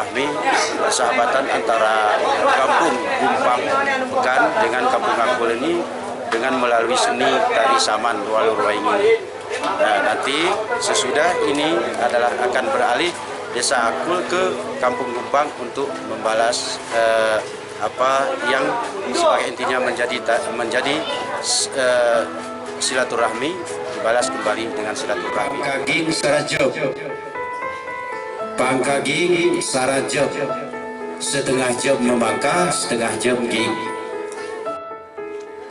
silaturahmi persahabatan antara kampung Gumpang Pekan dengan kampung Akul ini dengan melalui seni tari saman Walur Waingin. Nah, nanti sesudah ini adalah akan beralih desa Akul ke kampung Gumpang untuk membalas apa yang sebagai intinya menjadi silaturahmi, dibalas kembali dengan silaturahmi. Pangkaging Sarajab, Pangkaging Sarajab, setengah jam membangka, setengah jam ging.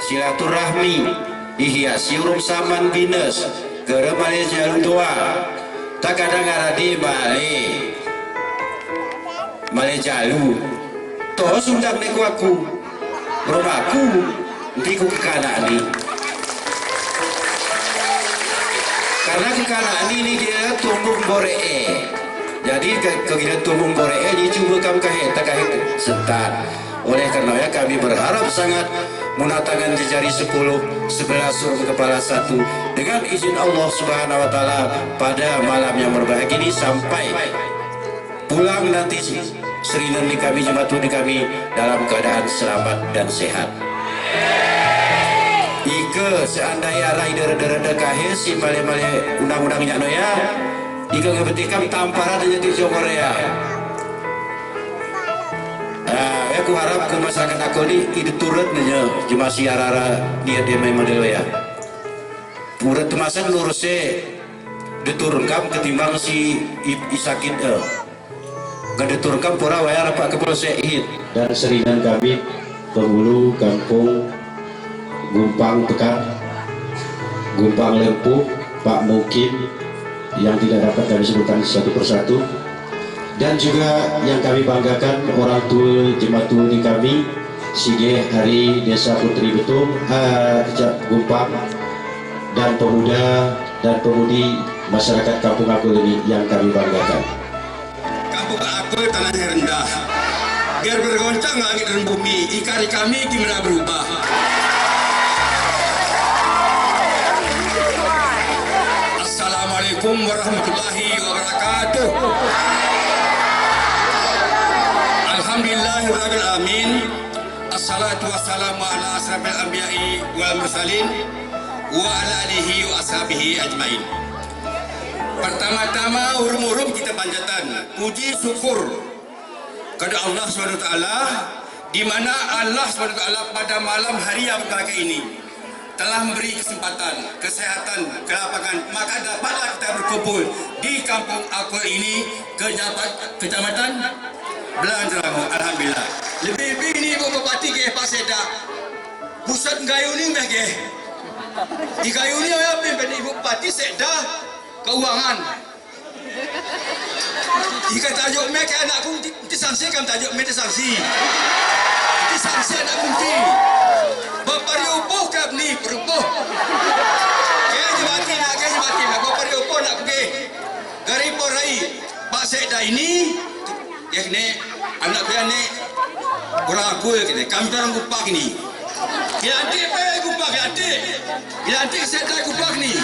Silaturahmi ihias yurum saman binas keremale jalu tua tak kadang aradi male jalu toh sundak neku aku rumahku nanti ku kekanak ni karena kekanak ni dia tumbung boree. Jadi kita tumbung boree ni cuba kami tak setan. Oleh karenanya kami berharap sangat menatakan jejari 10, 11 suruh kepala 1 dengan izin Allah Subhanahu Wa Taala pada malam yang berbahagia ini sampai pulang nanti serinan di kami jemaatu di kami dalam keadaan selamat dan sehat. Ika seandainya rider kahir si male-male undang-undangnya no ya. Ika ngebetikam tamparan jadi Korea. Aku harap ke masyarakat aku ini itu turut nanya cuma si arara dia memang model ya. Pura temasan lurusnya diturunkan ketimbang si isakit gak diturunkan pura wayar apa kepulauan ihit dan serinan kami penghulu kampung Gumpang Pekan, Gumpang Lempuh, Pak Mukim yang tidak dapat kami sebutkan satu persatu, dan juga yang kami banggakan orang tua jemaat di kami Sige Hari Desa Putri Betung Gumpang dan pemuda dan pemudi masyarakat Kampung Akul ini yang kami banggakan. Kampung Akul tanahnya rendah, biar bergoncang langit dan bumi, ikan kami gimana berubah. Assalamualaikum warahmatullahi wabarakatuh. Alhamdulillahirabbil alamin. Assalatu wassalamu ala asrafil anbiya'i wal mursalin wa ala alihi wa ashabihi ajmain. Pertama-tama urum-urum kita panjatan puji syukur kepada Allah SWT di mana Allah SWT pada malam hari yang berbahagia ini telah memberi kesempatan, kesehatan, kelapangan, maka dapatlah kita berkumpul di Kampung Akul ini, Kecamatan Belanjerango. Alhamdulillah. Lebih-lebih ini Bupati ke Pak Sedak. Pusat gayu ni meh ke. Di gayu ni apa yang Bupati Sedak Keuangan. Jika tajuk meh ke anakku nanti sanksi kan tajuk meh sanksi. Nanti sanksi anak kunci. Bapak Riopo kap ni perupuh. Kaya jemati nak Bapak Riopo nak pergi. Garipo Rai Pak Sekda ini ya ni anak dia ni kurang aku kita. Kami orang Gupak ni. Bila adik apa Gupak adik. Bila adik Sekda Gupak ni.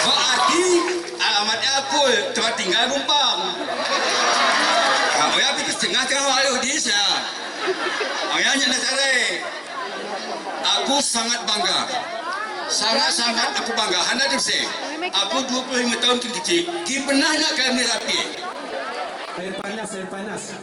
Kau adik alamatnya aku tempat tinggal Gumpang. Kau ya pergi setengah walau di saya. Ayahnya nak cari. Aku sangat bangga. Sangat-sangat aku bangga. Anda terus aku 25 tahun kecil. Kita pernah nak kami rapi. Air panas.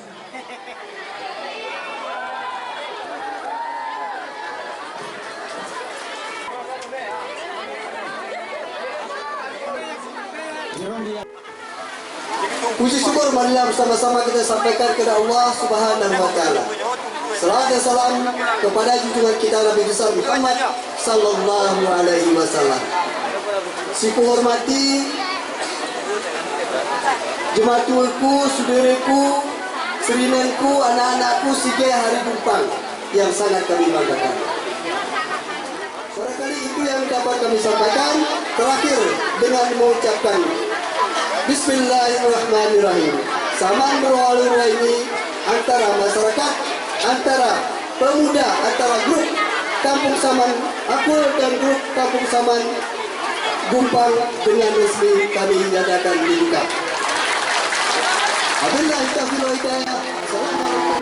Puji syukur marilah bersama-sama kita sampaikan kepada Allah Subhanahu Wa Taala. Salawat dan salam kepada junjungan kita Nabi besar Muhammad Sallallahu Alaihi Wasallam. Si penghormati jemaatulku, saudaraku, serinanku, anak-anakku Sige Hari Gumpang yang sangat kami banggakan. Barangkali itu yang dapat kami sampaikan. Terakhir dengan mengucapkan Bismillahirrahmanirrahim. Saman berwalur ini antara masyarakat, antara pemuda, antara grup Kampung Saman Akul dan grup Kampung Saman Gumpang dengan resmi kami nyatakan dibuka. Wabillahi taufiq wal hidayah. Assalamualaikum.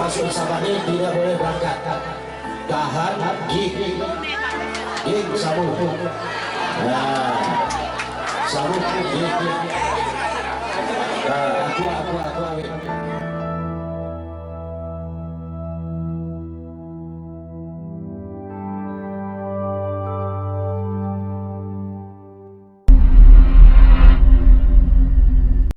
masuk bersama ini tidak boleh berangkat. Tahan, gig, sabuk. Sabuk, gig. Aku.